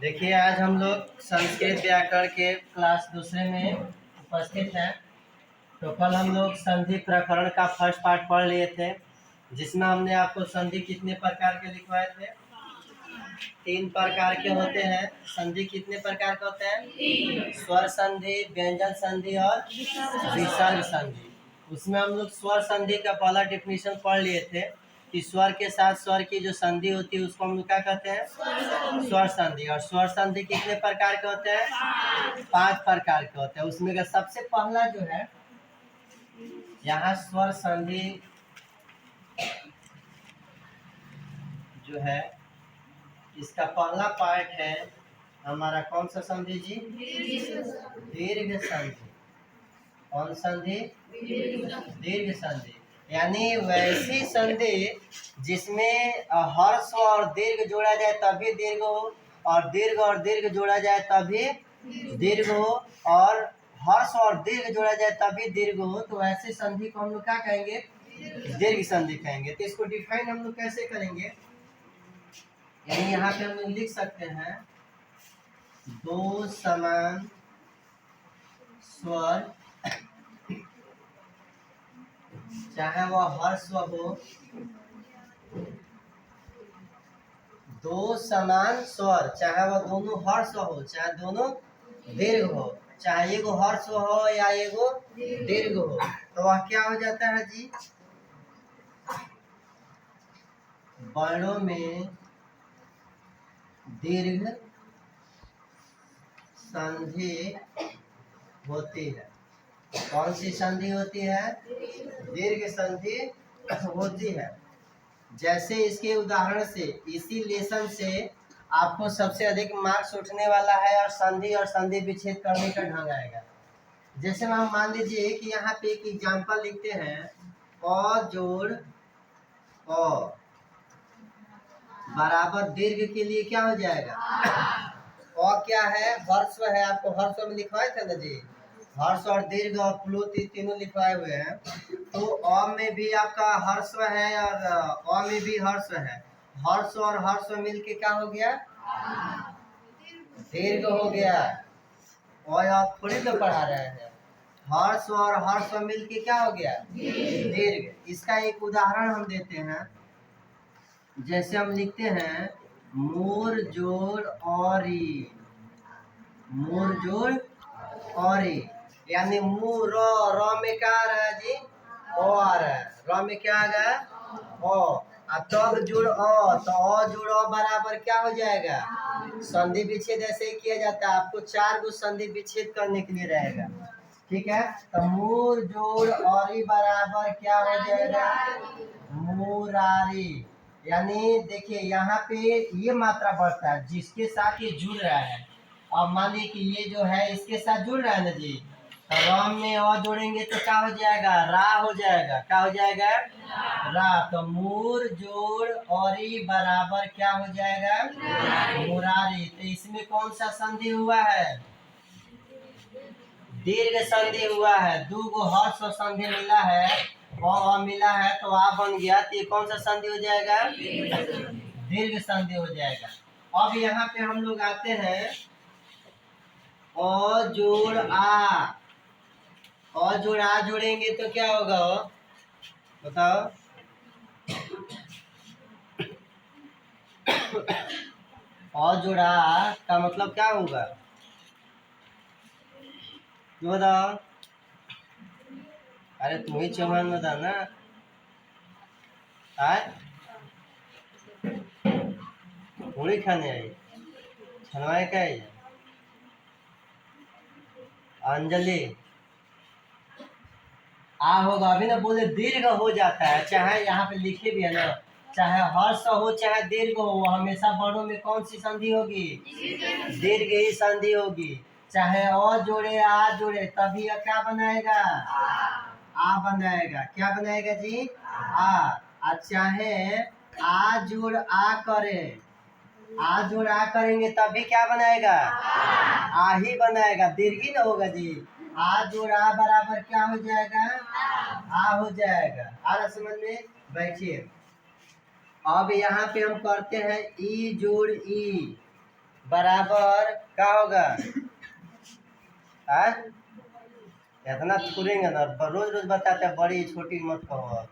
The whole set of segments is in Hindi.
देखिए, आज हम लोग संस्कृत व्याकरण के क्लास दूसरे में उपस्थित हैं। तो कल हम लोग संधि प्रकरण का फर्स्ट पार्ट पढ़ लिए थे, जिसमें हमने आपको संधि कितने प्रकार के लिखवाए थे। 3 प्रकार के होते हैं। संधि कितने प्रकार के होते हैं? स्वर संधि, व्यंजन संधि और विसर्ग संधि। उसमें हम लोग स्वर संधि का पहला डेफिनेशन पढ़ लिए थे कि स्वर के साथ स्वर की जो संधि होती है उसको हम लोग क्या कहते हैं? स्वर संधि। और स्वर संधि कितने प्रकार के होते हैं? 5 प्रकार के होते हैं। उसमें का सबसे पहला जो है, यहाँ स्वर संधि जो है, इसका पहला पार्ट है हमारा कौन सा संधि जी? दीर्घ संधि। कौन संधि? दीर्घ संधि। यानी वैसी संधि जिसमें हर्ष और दीर्घ जोड़ा जाए तभी दीर्घ हो, और दीर्घ और दीर्घ जोड़ा जाए तभी दीर्घ हो, और हर्ष और दीर्घ जोड़ा जाए तभी दीर्घ हो। तो ऐसी संधि को हम लोग क्या कहेंगे? दीर्घ संधि कहेंगे। तो इसको डिफाइन हम लोग कैसे करेंगे? यानी यहाँ पे हम लोग लिख सकते हैं, दो समान स्वर, चाहे वह हर्ष हो, दो समान स्वर, चाहे वह दोनों हर्ष हो चाहे दोनों दीर्घ हो, चाहे एगो हर्ष हो या एगो दीर्घ हो, तो वह क्या हो जाता है जी? वर्णों में दीर्घ संधि होती है। कौन सी संधि होती है? दीर्घ संधि होती है। जैसे इसके उदाहरण से, इसी लेसन से आपको सबसे अधिक मार्क्स उठने वाला है और संधि विच्छेद करने का ढंग आएगा। जैसे हम मान लीजिए कि यहाँ पे एक एग्जांपल लिखते हैं, अ जोड़ अ बराबर दीर्घ के लिए क्या हो जाएगा? अ क्या है? हर्स्व है। आपको हर्स्व में लिखवाए थे ना जी, हर्ष और दीर्घ और प्लुत तीनों लिखवाए हुए हैं। तो अ में भी आपका हर्स्व है और अ में भी हर्स्व है। हर्ष और हर्ष मिलके क्या हो गया? दीर्घ हो गया। और आप थोड़ी तो पढ़ा रहे हैं, हर्ष और हर्ष मिलके क्या हो गया? दीर्घ। इसका एक उदाहरण हम देते हैं। जैसे हम लिखते हैं, मोर जोड़ औरी, मोर जोड़ औरी, यानी मुँह र में क्या आ रहा है जी? ओ आ रहा है। र में क्या आ गया? ओ। तब जुड़ अ, तो अ जुड़ अ बराबर क्या हो जाएगा? संधि विच्छेद ऐसे ही किया जाता है। आपको 4 गो संधि विच्छेद करने के लिए रहेगा। ठीक है, तो मूर जोड़ औरी बराबर क्या हो जाएगा? मुरारी। यानी देखिए यहाँ पे ये मात्रा बढ़ता है जिसके साथ ये जुड़ रहा है। अब मान लीजिए कि ये जो है इसके साथ जुड़ रहा है ना जी, तो राम में और जोड़ेंगे तो क्या हो जाएगा? रा हो जाएगा। क्या हो जाएगा? रा। तो मूर जोड़ औरी बराबर क्या हो जाएगा? मुरारी। तो इसमें कौन सा संधि हुआ है? दीर्घ संधि हुआ है। 2 गो हर्ष संधि मिला है और मिला है तो आ बन गया। तो ये कौन सा संधि हो जाएगा? दीर्घ संधि हो जाएगा। अब यहाँ पे हम लोग आते हैं, अ जोड़ आ, अ जोड़ आ जोड़ेंगे तो क्या होगा? बताओ। अ जोड़ आ का मतलब क्या होगा? क्यों बताओ? अरे तुम ही चौहान बता ना। पूरी खाने आई, छनवाए क्या है? अंजलि आ होगा। अभी ना बोले दीर्घ हो जाता है, चाहे यहाँ पे लिखे भी है ना, चाहे हर्ष हो चाहे दीर्घ हो, हमेशा वर्णों में कौन सी संधि होगी? दीर्घ ही संधि होगी। चाहे अ जोड़े आ जोड़े तभी क्या बनाएगा? आ बनाएगा। क्या बनाएगा जी? आ। चाहे आ जोड़ आ करे, आ जोड़ आ करेंगे तभी क्या बनाएगा? आ ही बनाएगा। दीर्घ ही ना होगा जी। आ जोड़ आ बराबर क्या हो जाएगा? आ हो जाएगा। आ रहा समझ में? बैठिए। अब यहाँ पे हम करते हैं ई जोड़ ई, बराबर क्या होगा? इतना थोड़ेंगे ना, रोज रोज बताते हैं बड़ी छोटी मत कहो।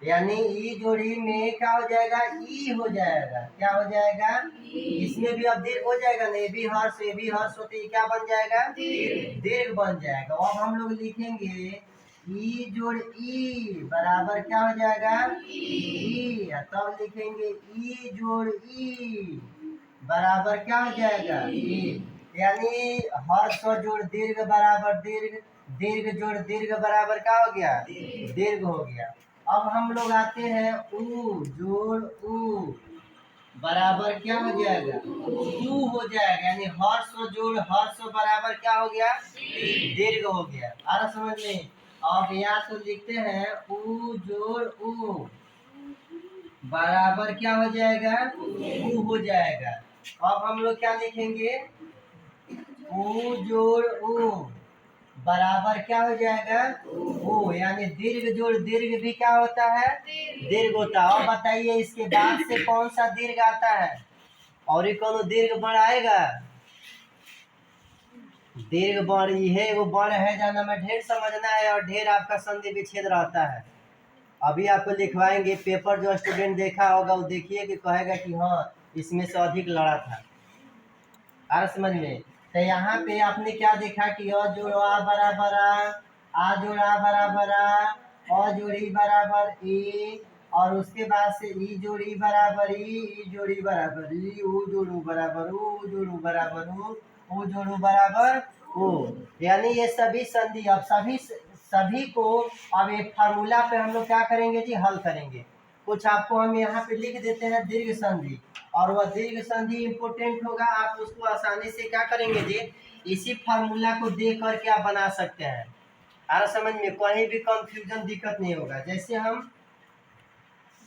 यानी ई जोड़ी में क्या हो जाएगा? ई हो जाएगा। क्या हो जाएगा? इसमें भी अब दीर्घ हो जाएगा ना, ये भी हर्ष होते क्या बन जाएगा? दीर्घ बन जाएगा। अब हम लोग लिखेंगे ई जोड़ ई बराबर क्या हो जाएगा? ई। तब लिखेंगे ई जोड़ ई बराबर क्या हो जाएगा? ई। यानी हर्ष जोड़ दीर्घ बराबर दीर्घ, दीर्घ जोड़ दीर्घ बराबर क्या हो गया? दीर्घ हो गया। अब हम लोग आते हैं ऊ जोड़ ऊ बराबर क्या हो जाएगा? ऊ हो जाएगा। यानी हर्ष जोड़ हर्ष बराबर क्या हो गया? दीर्घ हो गया। आ रहा समझ में? अब यहाँ तो लिखते हैं ऊ जोड़ ऊ बराबर क्या हो जाएगा? ऊ हो जाएगा। अब हम लोग क्या लिखेंगे? ऊ जोड़ ऊ बराबर क्या हो जाएगा? ओ। यानी दीर्घ जोड़ दीर्घ भी क्या होता है? दीर्घ होता है। और बताइए इसके बाद से कौन सा दीर्घ आता है? और ये कौन दीर्घ बण आएगा? दीर्घ बण ये एगो बण है जाना में ढेर समझना है, और ढेर आपका संधि विच्छेद रहता है। अभी आपको लिखवाएंगे पेपर, जो स्टूडेंट देखा होगा वो देखिए कि कहेगा कि हाँ इसमें से अधिक लड़ा था। आ समझ में? तो यहाँ पे आपने क्या देखा कि अ जोड़ आ बराबर आ जोड़ आ बराबर अ जोड़ ई बराबर ई, और उसके बाद से ई जोड़ ई बराबर ई जोड़ ई बराबर ई, ऊ जोड़ ऊ बराबर ऊ जोड़ ऊ बराबर ऊ जोड़ ऊ बराबर ऊ। यानी ये सभी संधि अब सभी को अब एक फार्मूला पे हम लोग क्या करेंगे जी? हल करेंगे। कुछ आपको हम यहाँ पे लिख देते हैं दीर्घ संधि, और वह दीर्घ संधि इम्पोर्टेंट होगा। आप उसको आसानी से क्या करेंगे जी? इसी फार्मूला को देख करके आप बना सकते हैं। आ समझ में? कहीं भी कंफ्यूजन दिक्कत नहीं होगा। जैसे हम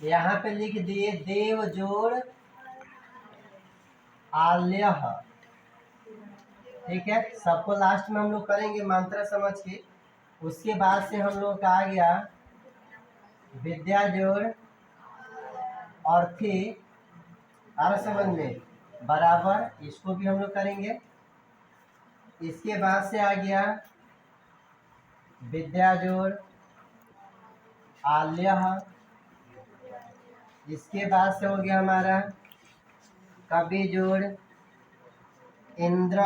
यहाँ पे लिख दिए देव जोड़ आल्य, ठीक है। सबको लास्ट में हम लोग करेंगे मंत्र समझ के। उसके बाद से हम लोग का आ गया विद्या जोड़ और फिर आ समझ में बराबर, इसको भी हम लोग करेंगे। इसके बाद से आ गया विद्या जोड़ आल्य, इसके बाद से हो गया हमारा कवि जोड़ इंद्र,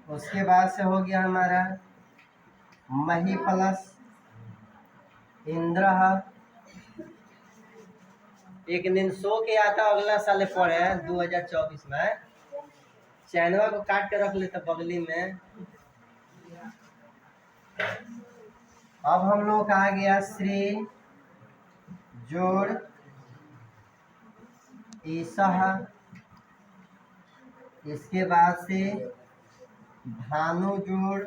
उसके बाद से हो गया हमारा मही प्लस इंद्र। एक दिन सो के आता, अगला साल पढ़े हैं 2024 में। चैनवा को काट के रख लेते बगली में। अब हम लोग का आ गया श्री जोड़ ईसह, इसके बाद से भानु जोड़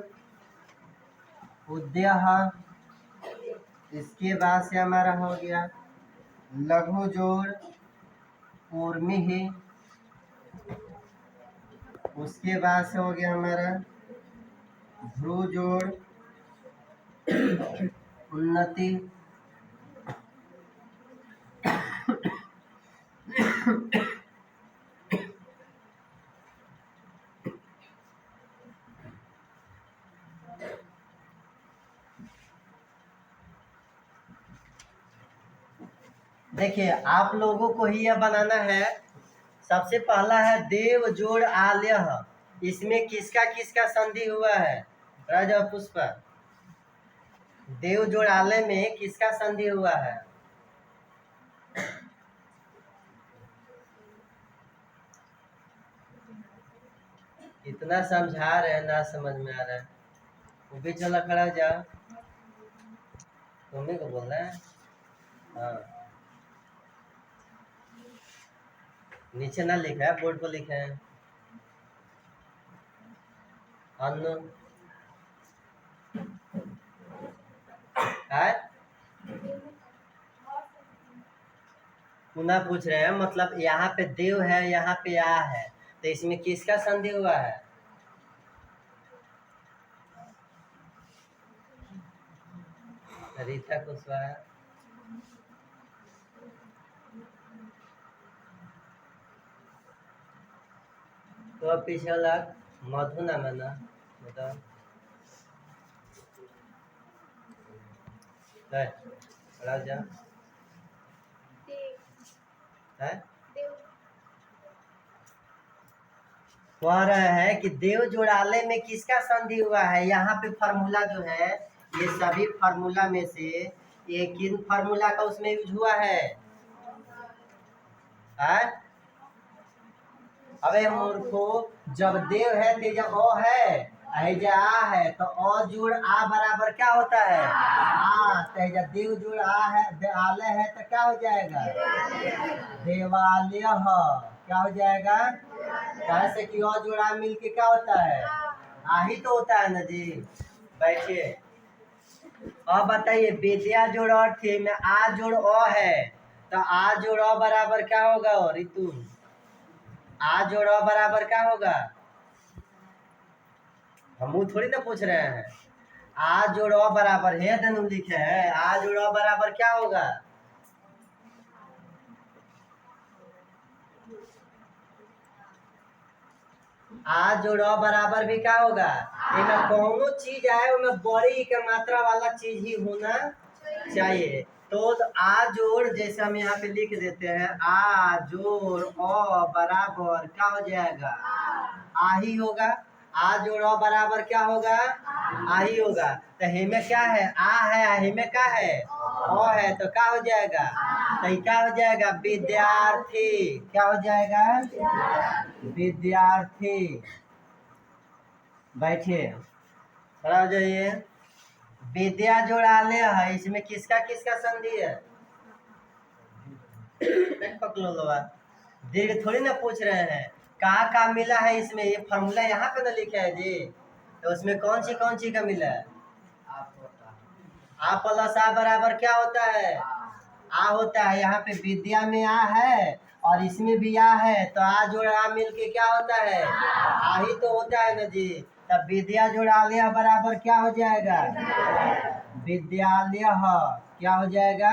उद्यह, इसके बाद से हमारा हो गया लघु जोड़ ऊर्मिः, उसके बाद से हो गया हमारा ध्रुव जोड़ उन्नति, देखिए आप लोगों को ही यह बनाना है। सबसे पहला है देव जोड़ आल्य, इसमें किसका किसका संधि हुआ है? राजा पुष्प, देव जोड़ आल्य में किसका संधि हुआ है? इतना समझा रहे हैं ना समझ में आ रहा है? वो भी चला खड़ा जा, तुम्हें को बोल रहा है। हाँ नीचे ना लिखा है, बोर्ड पर लिखे हैं अनु है। पुनः पूछ रहे हैं, मतलब यहाँ पे देव है यहाँ पे आ है, तो इसमें किसका संधि हुआ है? रीता कुशवाहा। तो अब पीछे वाला मधु नाम है ना, बताओ जा है। कह रहे हैं कि देव जोड़ाले में किसका संधि हुआ है। यहाँ पे फार्मूला जो है, ये सभी फार्मूला में से ये किन फार्मूला का उसमें यूज हुआ है? अबे मूर्खो, जब देव है तो जब ओ है, जब आ है तो ओ जोड़ आ बराबर क्या होता है? आ। तो जब देव जोड़ आ है, देवालय है तो क्या हो जाएगा? देवालय। क्या हो जाएगा? कैसे कि ओ जोड़ आ मिल के क्या होता है? आ ही तो होता है ना जी। बैठिए, अब बताइए विद्या जोड़ और थी में आ जोड़ ओ है, तो आ जोड़ ओ बराबर क्या होगा? रितु, आ जोड़ ओ बराबर क्या होगा? हम थोड़ी ना पूछ रहे हैं। आ जोड़ ओ बराबर है धनु लिखे है, आ जोड़ ओ बराबर क्या होगा? आ जोड़ ओ बराबर भी क्या होगा? इनमें कौनो चीज आए उनमें बड़ी के मात्रा वाला चीज ही होना चाहिए। तो आ जोड़ जैसे हम यहाँ पे लिख देते हैं, आ जोड़ ओ बराबर क्या हो जाएगा? आ ही होगा। आ जोड़ ओ बराबर क्या होगा? आ ही होगा। तो हिमे क्या है? आ है, हिमे क्या है? ओ है, तो क्या हो जाएगा? तो क्या हो जाएगा? विद्यार्थी। क्या हो जाएगा? विद्यार्थी। बैठिए, खड़ा हो जाइए। विद्या जोड़ाले है, इसमें किसका किसका संधि है? पकड़ लो बात, दीर्घ थोड़ी ना पूछ रहे हैं। का मिला है इसमें? ये फॉर्मूला यहाँ पे ना लिखा है जी, तो उसमें कौन सी का मिला है? आ प्लस आ बराबर क्या होता है? आ होता है। यहाँ पे विद्या में आ है और इसमें भी आ है, तो आ जोड़ आ मिल के क्या होता है? आ ही तो होता है ना जी। तब विद्या जोड़ालय बराबर क्या हो जाएगा? विद्यालय। क्या हो जाएगा?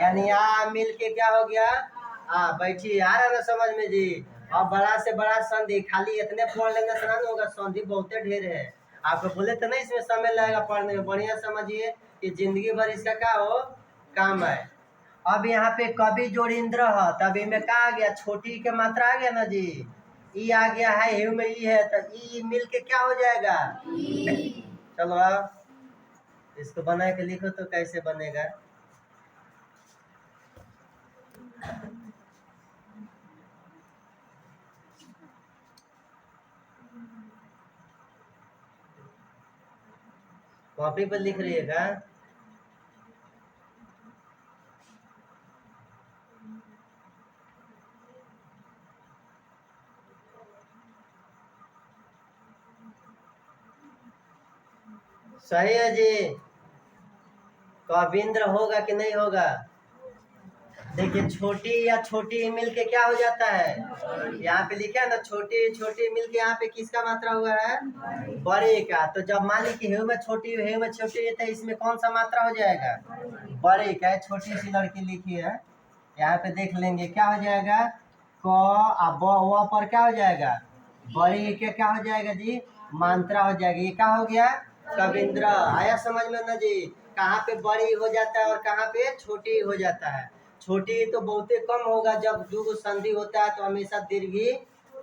यानी आ मिल के क्या हो गया? आ। बैठिए, आ रहा ना समझ में जी। अब बड़ा से बड़ा संधि खाली इतने पढ़ लेने से ना होगा, संधि बहुते ढेर है। आपको बोले तो नहीं इसमें समय लगेगा पढ़ने में, बढ़िया समझिए कि जिंदगी भर इसका क्या हो काम है। अब यहाँ पे कवि जोड़िंद्र है, तब में क्या आ गया? छोटी के मात्रा आ गया ना जी, ई आ गया है, हेउ में ई है, तो ई मिल के क्या हो जाएगा? चलो अब इसको बना के लिखो तो कैसे बनेगा? कॉपी पर लिख रहिएगा। सही है जी। कविंद्र होगा कि नहीं होगा? देखिए, छोटी या छोटी मिल के क्या हो जाता है? यहाँ पे लिखा है ना, छोटी छोटी मिल के यहाँ पे किसका मात्रा हुआ है? बड़े का। तो जब मान ली कि हेउ में छोटी हेउ में छोटी है, तो इसमें कौन सा मात्रा हो जाएगा? बड़े का। छोटी सी लड़की लिखी है, यहाँ पे देख लेंगे क्या हो जाएगा? क अब पर क्या हो जाएगा? बड़ी के क्या हो जाएगा जी? मात्रा हो जाएगी। ये क्या हो गया? कविंद्र। आया समझ में ना जी? कहाँ पे बड़ी हो जाता है और कहाँ पे छोटी हो जाता है? छोटी तो बहुते कम होगा, जब दो संधि होता है तो हमेशा दीर्घी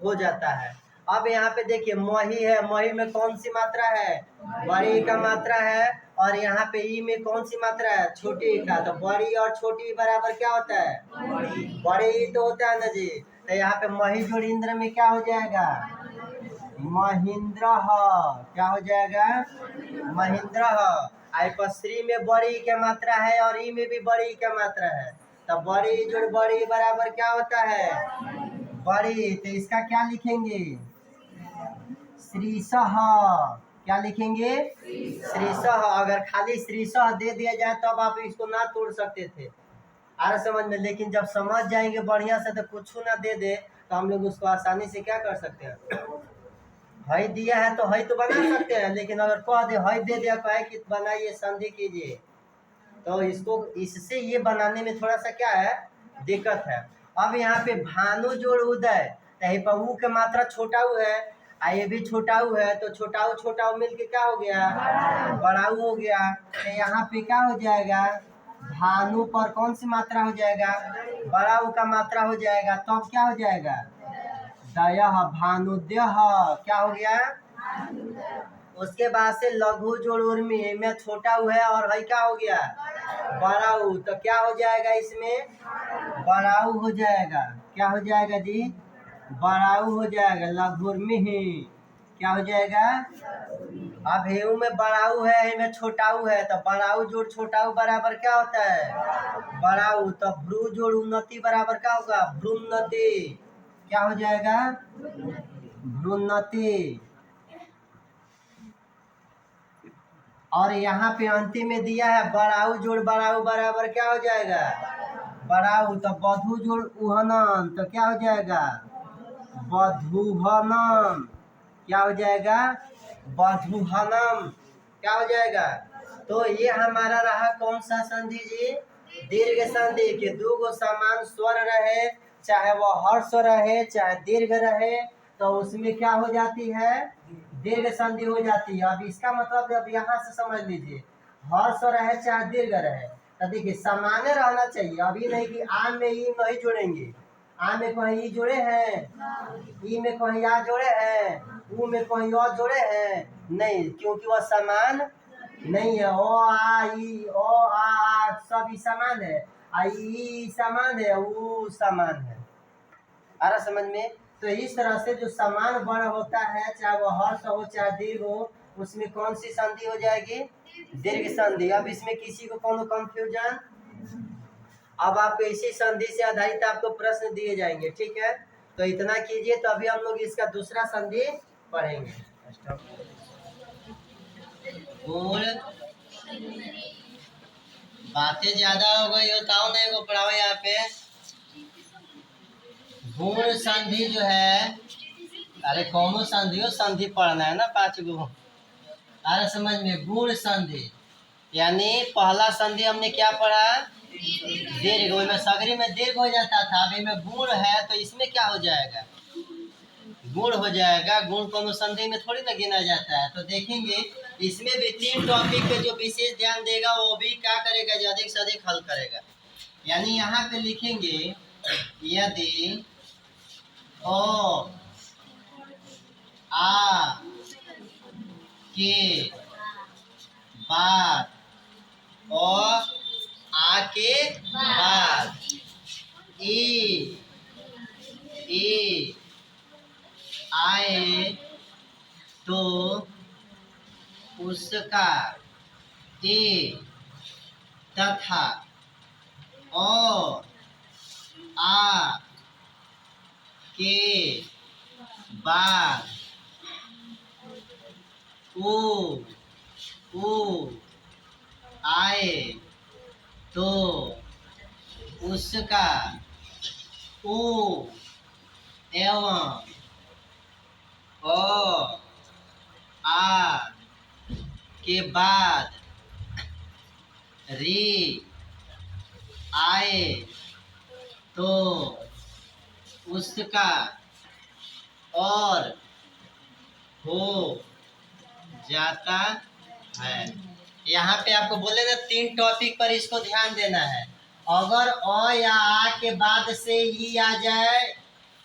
हो जाता है। अब यहाँ पे देखिए मही है, मही में कौन सी मात्रा है? बड़ी का मात्रा है। और यहाँ पे ई में कौन सी मात्रा है? छोटी का। तो बड़ी और छोटी बराबर क्या होता है? बड़ी ही तो होता है ना जी। तो यहाँ पे मही जोड़ इंद्र में क्या हो जाएगा? महेंद्र। क्या हो जाएगा? महेंद्र। आई पर श्री में बड़ी की मात्रा है और ई में भी बड़ी की मात्रा है, तो बड़ी जोड़ बड़ी बराबर क्या होता है? बड़ी। तो इसका क्या लिखेंगे? श्रीसह। क्या लिखेंगे? श्रीसह। अगर खाली श्रीसह दे दिया जाए तब आप इसको ना तोड़ सकते थे, आ रहा समझ में। लेकिन जब समझ जाएंगे बढ़िया से तो कुछ ना दे दे तो हम लोग उसको आसानी से क्या कर सकते हैं? हई दिया है तो हई तो बना सकते हैं, लेकिन अगर कह दे हई दे दिया, कहे कि बनाइए संधि कीजिए, तो इसको इससे ये बनाने में थोड़ा सा क्या है? दिक्कत है। अब यहाँ पे भानु जोड़ उदय, यही पर ऊ के मात्रा छोटा ऊ है, ये भी छोटा ऊ है, तो छोटा ऊ मिल के क्या हो गया, बड़ा ऊ हो गया। तो यहाँ पे क्या हो जाएगा, भानु पर कौन सी मात्रा हो जाएगा, बड़ा ऊ का मात्रा हो जाएगा, तो अब क्या हो जाएगा, दयः भानुद्यः, क्या हो गया। उसके बाद से लघु जोड़ उर्मी में छोटा ऊ है और है क्या हो गया, बड़ा ऊ, तो क्या हो जाएगा इसमें, बड़ा ऊ हो जाएगा। क्या हो जाएगा जी, बड़ा ऊ हो जाएगा। लघु उर्मी क्या हो जाएगा, अब हेऊ में बड़ा ऊ है, हे में छोटा ऊ है, तो बड़ा ऊ जोड़ छोटा ऊ बराबर क्या होता है, बड़ा ऊ। तो भ्रू जोड़ उन्नति बराबर क्या होगा, भ्रून्नति, क्या हो जाएगा, भ्रून्नति। और यहाँ पे अंतिम में दिया है बड़ाऊ जोड़ बड़ाऊ बराबर क्या हो जाएगा, बड़ाऊ। तो बधु जोड़ उहनम, तो क्या हो जाएगा, बधुहनम, क्या हो जाएगा, बधुहनम, क्या हो जाएगा। तो ये हमारा रहा कौन सा संधि जी, दीर्घ संधि के दो गो समान स्वर रहे, चाहे वो हर्ष रहे चाहे दीर्घ रहे, तो उसमें क्या हो जाती है, दीर्घ संधि हो जाती है। अब इसका मतलब अब यहाँ से समझ लीजिए, हर्ष रहे चाहे दीर्घ रहे, तो देखिए सामान्य रहना चाहिए। अभी नहीं कि आम में ई नहीं जोड़ेंगे, आ में कहीं ई जोड़े हैं, ई में कहीं आ जोड़े हैं, ऊ में कहीं और जोड़े हैं, नहीं, क्योंकि वह समान नहीं है। ओ आ ई ओ आ सब ई समान है, ई समान है, ऊ समान है, आ रहा समझ में। तो इस तरह से जो समान वर्ण होता है, चाहे वो हर्ष हो चाहे दीर्घ हो, उसमें कौन सी संधि हो जाएगी, दीर्घ संधि। अब इसमें किसी को कौन कंफ्यूजन, अब आपको इसी संधि से आधारित आपको प्रश्न दिए जाएंगे, ठीक है। तो इतना कीजिए, तो अभी हम लोग इसका दूसरा संधि पढ़ेंगे। गुण बातें ज्यादा हो गई होता नहीं को पढ़ाओ यहाँ पे। गुण संधि जो है, अरे कौन संधि हो, संधि पढ़ना है ना 5 गो। अरे समझ में, गुण संधि यानी पहला संधि हमने क्या पढ़ा, दीर्घ, में सगरी में दीर्घ हो जाता था, अभी में गुण है तो इसमें क्या हो जाएगा, गुण हो जाएगा। गुण को संधि में थोड़ी ना गिना जाता है। तो देखेंगे इसमें भी 3 टॉपिक पे जो विशेष ध्यान देगा वो भी क्या करेगा, जो अधिक से अधिक हल करेगा। यानी यहाँ पे लिखेंगे, यदि ओ आ के बाद, और आ के बाद ई आए तो उसका ए तथा और आ के बाद ओ आए तो उसका ओ एवं ओ आ के बाद री आए तो उसका और हो जाता है। यहाँ पे आपको बोले ना 3 टॉपिक पर इसको ध्यान देना है। अगर अ या आ के बाद से ई आ जाए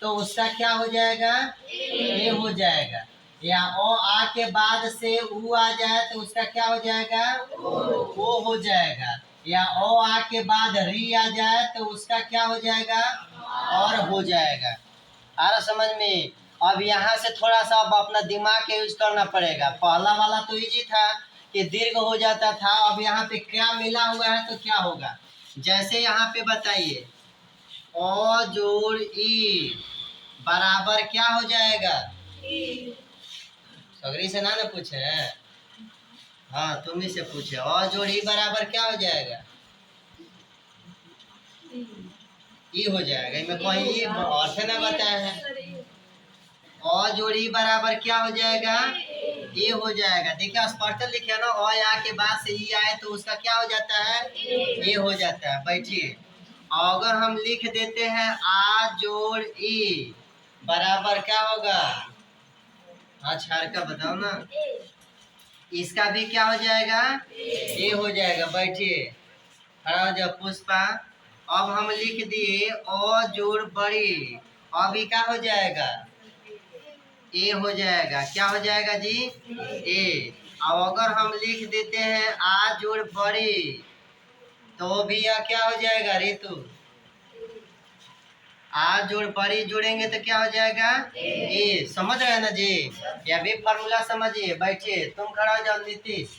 तो उसका क्या हो जाएगा, ए हो जाएगा। या ओ आ के बाद से ऊ आ जाए तो उसका क्या हो जाएगा, ओ हो जाएगा। या ओ आ के बाद री आ जाए तो उसका क्या हो जाएगा, और हो जाएगा। आ रहा समझ में। अब यहाँ से थोड़ा सा अब अपना दिमाग के यूज करना पड़ेगा। पहला वाला तो इजी था कि दीर्घ हो जाता था, अब यहाँ पे क्या मिला हुआ है तो क्या होगा। जैसे यहाँ पे बताइए, ओ जोड़ ई बराबर क्या हो जाएगा, सगरी से ना पूछे, हाँ तुम ही से पूछे। ओ जोड़ ई बराबर क्या हो जाएगा, ई हो जाएगा। इनमें कोई ये अर्थ ना बताया है। और जोड़ी बराबर क्या हो जाएगा, ए हो जाएगा। देखिए स्पष्ट लिखे ना, और यहाँ के बाद से ई आए तो उसका क्या हो जाता है, ए हो जाता है। बैठिए, अगर हम लिख देते हैं आ जोड़ ई बराबर क्या होगा? हाँ छार का बताओ ना। इसका भी क्या हो जाएगा? ए हो जाएगा। बैठिए, खड़ा हो जाओ पुष्पा। अब हम लिख दिए अ जोड़ बड़ी, अभी क्या हो जाएगा? ए हो जाएगा। क्या हो जाएगा जी? ए। अब अगर हम लिख देते हैं आ जोड़ बड़ी, तो भी यह क्या हो जाएगा रितु? आ जोड़ बड़ी जोड़ेंगे तो क्या हो जाएगा? ए। समझ रहे हैं ना जी? यह भी फॉर्मूला समझिए। बैठिए, तुम खड़ा हो जाओ नीतीश।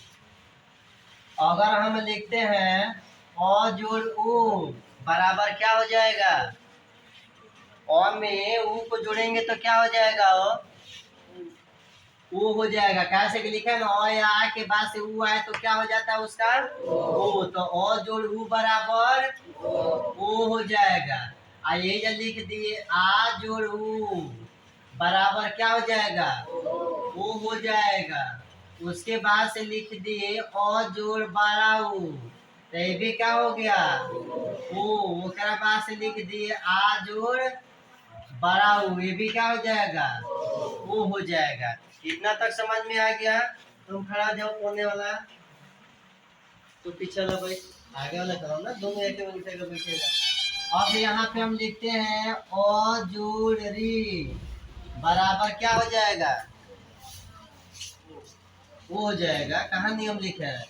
अगर हम लिखते हैं अ जोड़ उ बराबर क्या हो जाएगा? अ में उ को जोड़ेंगे तो क्या हो जाएगा? उ हो जाएगा। कैसे कि लिखा है ना, अ या आ के बाद से उ आए तो क्या हो जाता है उसका? ओ। तो अ जोड़ उ बराबर ओ हो जाएगा। यही जो लिख दिए आ जोड़ उ बराबर क्या हो जाएगा? ओ हो जाएगा। उसके बाद से लिख दिए अ जोड़ बड़ा उ, तो ये भी क्या हो गया? ओ। उसके बाद से लिख दिए आ जोड़ बड़ा उ, ये भी क्या हो जाएगा? ओ हो जाएगा। इतना तक समझ में आ गया? तुम खड़ा जाओ कोने वाला, तो पीछे वाला भाई आगे वाला करो ना, दोनों एक उठेगा बैठेगा। अब यहाँ पे हम लिखते हैं अ जोड़ री बराबर क्या हो जाएगा? वो हो जाएगा। कहाँ नियम लिखा है?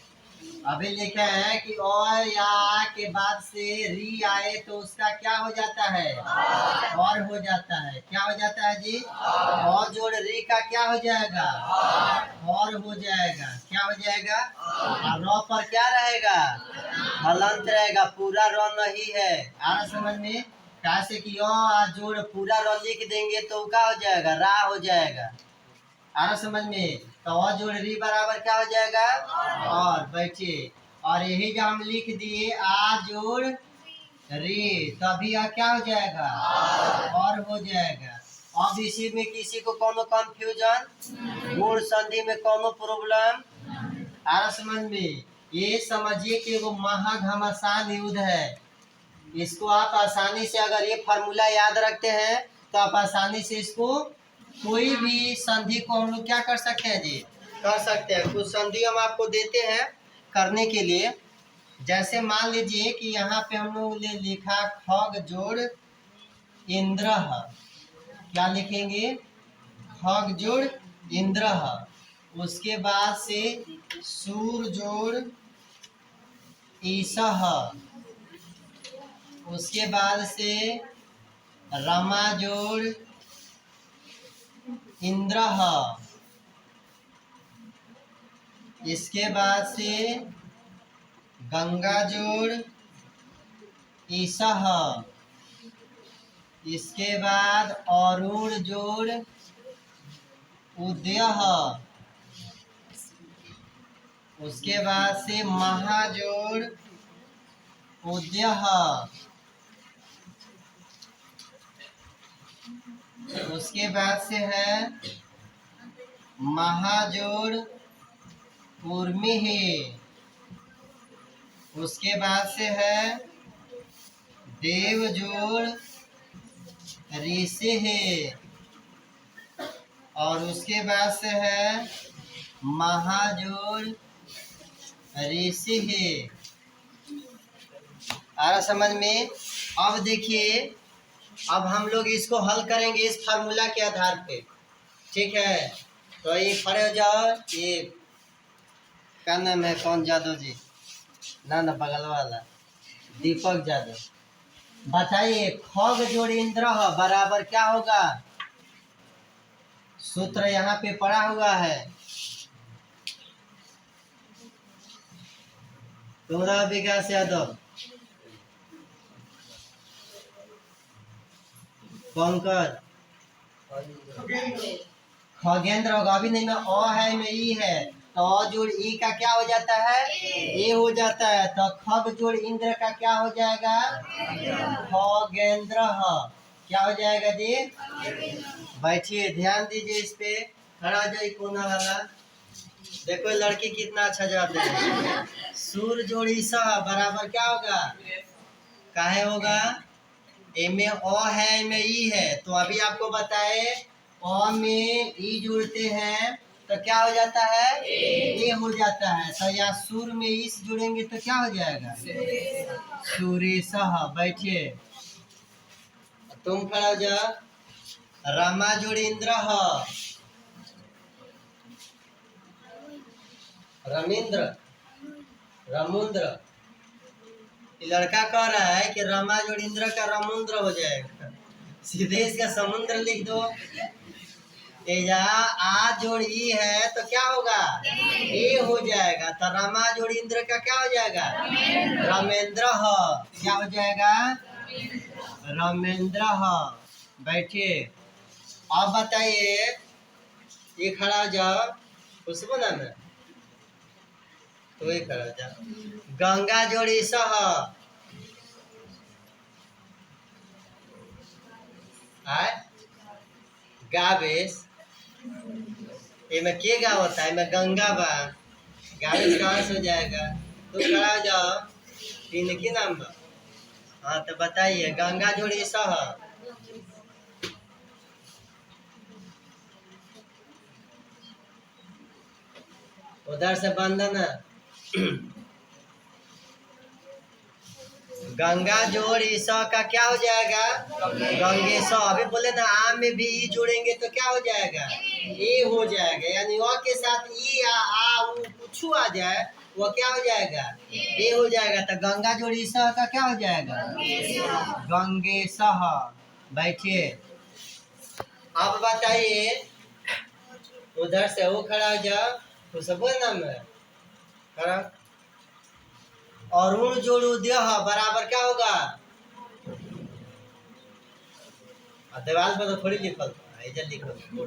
अभी लिखा है कि और या आ के बाद से री आए तो उसका क्या हो जाता है? और हो जाता है। क्या हो जाता है जी? और जोड़ री का क्या हो जाएगा? और हो जाएगा। क्या हो जाएगा? और रॉ पर क्या रहेगा? हलंत रहेगा। पूरा रॉ नहीं है। आ रहा समझ में? कैसे कि आ जोड़ पूरा रॉ लिख देंगे तो क्या हो जाएगा? रा हो जाएगा। आ रहा समझ में? तो और जोड़ री बराबर क्या हो जाएगा? और। बैठिए, और यही जो हम लिख दिए आ जोड़ री, तभी यह क्या हो जाएगा? और हो जाएगा। अब इसी में किसी को कोनो कंफ्यूजन? गुण संधि में कोनो प्रॉब्लम? आ रहा समझ में? ये समझिए कि वो महाघमासान युद्ध है। इसको आप आसानी से अगर ये फार्मूला याद रखते हैं तो आप आसानी से इसको कोई भी संधि को हम लोग क्या कर सकते हैं जी? कर सकते हैं। कुछ संधि हम आपको देते हैं करने के लिए। जैसे मान लीजिए कि यहाँ पे हम लोग ने लिखा खग जोड़ इंद्र, क्या लिखेंगे? खग जोड़ इंद्र। उसके बाद से सूर जोड़ ईशः, उसके बाद से रमा जोड़ इंद्र, इसके बाद से गंगा जोड़ ईशः, इसके बाद अरुण जोड़ उदयः, उसके बाद से महाजोड़ उदयः, उसके बाद से है महाजोड़ उर्मिः, उसके बाद से है देव जोड़ ऋषि है, और उसके बाद से है महाजोड़ ऋषि है। आ रहा समझ में? अब देखिए, अब हम लोग इसको हल करेंगे इस फार्मूला के आधार पे। ठीक है, तो ये खड़े हो जाओ। ये क्या नाम है? कौन? जादव जी? ना ना, बगल वाला दीपक जादव। बताइए, खग जोड़ इंद्र बराबर क्या होगा? सूत्र यहाँ पे पड़ा हुआ है। तुम्हारा विकास यादव, पंकज, खगेंद्र होगा। अभी नहीं में अ है, में ई है, तो अ जोड़ ई का क्या हो जाता है? ए हो जाता है। तो खग जोड़ इंद्र का क्या हो जाएगा? खगेंद्र। क्या हो जाएगा जी? बैठिए, ध्यान दीजिए इस पे। खड़ा जाइए कोना वाला। देखो लड़की कितना अच्छा जवाब दे रही है। सूर जोड़ ईशा बराबर क्या होगा? काहे होगा? ए में अ है, ए में ई है, तो अभी आपको बताए अ में ई जुड़ते हैं तो क्या हो जाता है? ए हो जाता है। तो या सुर में इस जुड़ेंगे तो क्या हो जाएगा? सुरेशः। बैठिए, तुम खड़ा हो जा। रमा जोड़ेंद्र, रमेंद्र, रमुंद्र। लड़का कह रहा है कि रमा जोड़ेंद्र का रमुंद्र हो जाएगा, सीधे इसका समुद्र लिख दो। तेजा आ जोड़ ई है तो क्या होगा? ए हो जाएगा। तो रमा जोड़ इंद्र का क्या हो जाएगा? रमेंद्र। क्या हो जाएगा? रमेंद्र। बैठिए, अब बताइए, ये खड़ा हो जाओ, खुशबू नाम है तो ये खड़ा हो जाओ। गंगा जोड़ी सह, गावेश, में के गा होता है, में गंगा बा, गावेश कहाँ से हो जाएगा? तो खड़ा हो जाओ, इनकी नाम बा। हाँ तो बताइए, गंगा जोड़ी सह, उधर से बंधना। गंगा जोड़ ईसा का क्या हो जाएगा? गंगेश। अभी बोले ना आम में भी ई जोड़ेंगे तो क्या हो जाएगा? ए हो जाएगा। यानी अ के साथ ई आ उ कुछ आ जाए वो क्या हो जाएगा? ए हो जाएगा। तो गंगा जोड़ ईसा का क्या हो जाएगा? गंगेश। बैठिए, अब बताइए, उधर से वो खड़ा हो जाओ, तो सब नाम है खड़ा। अरुण जोड़ू देह बराबर क्या होगा? दीवार पर तो थोड़ी लिखल था, इधर लिखो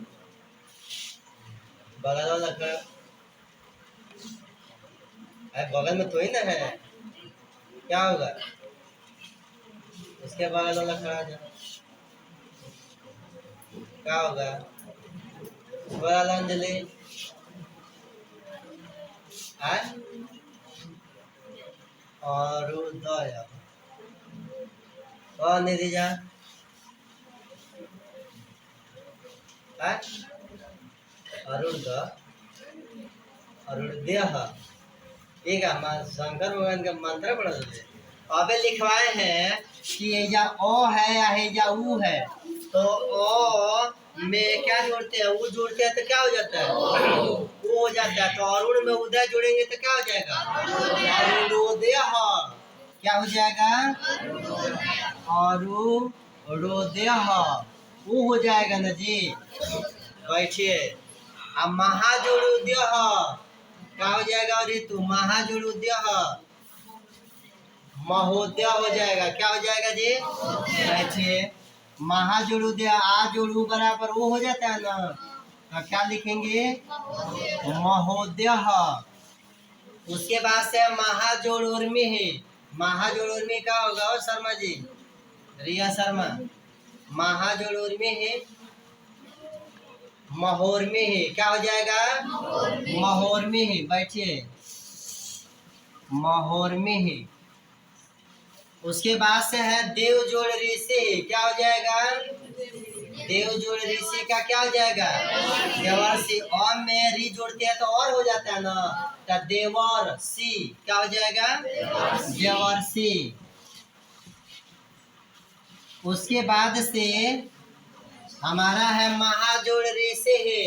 बगल वाला का, बगल में तो ही ना है, क्या होगा? उसके बगल वाला खड़ा जा, क्या होगा? बड़ा अंजलि और उदय और निधि जा अरुण अरुणदेह। ठीक है, शंकर भगवान का मंत्र पढ़ लेते। अबे लिखवाए हैं कि या ओ है या ऊ है, तो ओ में क्या जोड़ते हैं? ऊ जोड़ते हैं तो क्या हो जाता है? वो हो जाता है। तो अरुण में उदय जोड़ेंगे तो क्या हो जाएगा? अरुणोदय। क्या हो जाएगा? अरुणोदय। वो हो जाएगा ना जी। बैठिए, अब महाजोड़ोदय क्या हो जाएगा? ऋतु महाजोड़ोदय महोदय हो जाएगा। क्या हो जाएगा जी? बैठिए, महाजोड़ोदय आ जोड़ू बराबर वो हो जाता है ना, तो क्या लिखेंगे? महोदय। उसके बाद से महाजोड़ उर्मी है। महाजोड़ उर्मी का होगा और शर्मा जी, रिया शर्मा, महाजोड़ उर्मी है महोर में है। क्या हो जाएगा? महोर में है। बैठिए, महोर में है। उसके बाद से है देव जोड़ ऋषि। क्या हो जाएगा? देव जोड़ ऋषि का क्या हो जाएगा? देवर्षि। और में री जोड़ते हैं तो और हो जाता है ना, तो देवर्षि। क्या हो जाएगा? देवर्षि। उसके बाद से हमारा है महाजोड़ ऋषि है,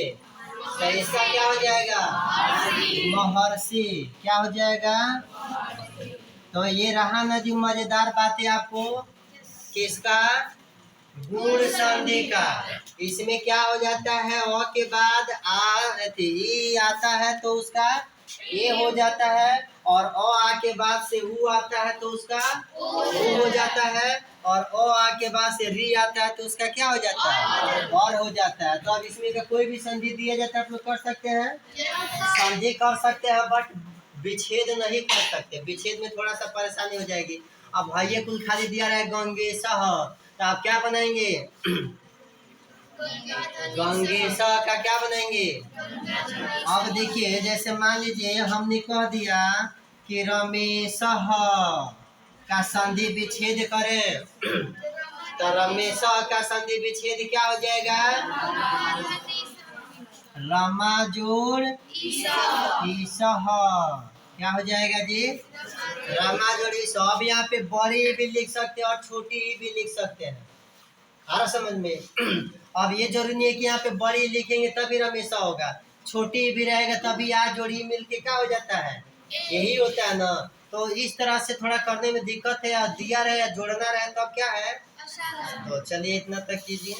तो इसका क्या हो जाएगा? महर्षि। क्या हो जाएगा? तो ये रहा ना जी मजेदार बातें आपको किसका? गुण संधि का। इसमें क्या हो जाता है? अ के बाद ई आता है तो उसका ए हो जाता है, और अ आ के बाद से ऊ आता है तो उसका ऊ हो जाता है, और अ आ के बाद से री आता है तो उसका क्या हो जाता है? और हो जाता है। तो अब इसमें का कोई भी संधि दिया जाता है आप लोग कर सकते हैं, संधि कर सकते हैं, बट विच्छेद नहीं कर सकते। विच्छेद में थोड़ा सा परेशानी हो जाएगी। अब भाइये कुल खाली दिया रहा है गंगेश, तो आप क्या बनाएंगे? गंगेश का क्या बनाएंगे? अब देखिए, जैसे मान लीजिए हमने कह दिया कि रमेश का संधि विच्छेद करें, तो रमेश का संधि विच्छेद क्या हो जाएगा? रमा जोड़ ईसह क्या हो जाएगा जी? रमा जोड़ ईसह। अब यहाँ पे बड़ी भी लिख सकते हैं और छोटी भी लिख सकते हैं। आ रहा समझ में? अब ये जरूरी नहीं है कि यहाँ पे बड़ी लिखेंगे तभी रमेशा होगा, छोटी भी रहेगा तभी आज जोड़ी मिलके क्या हो जाता है? यही होता है ना। तो इस तरह से थोड़ा करने में दिक्कत है, या दिया रहे या जोड़ना रहे तो अब क्या है? तो चलिए इतना तक कीजिए।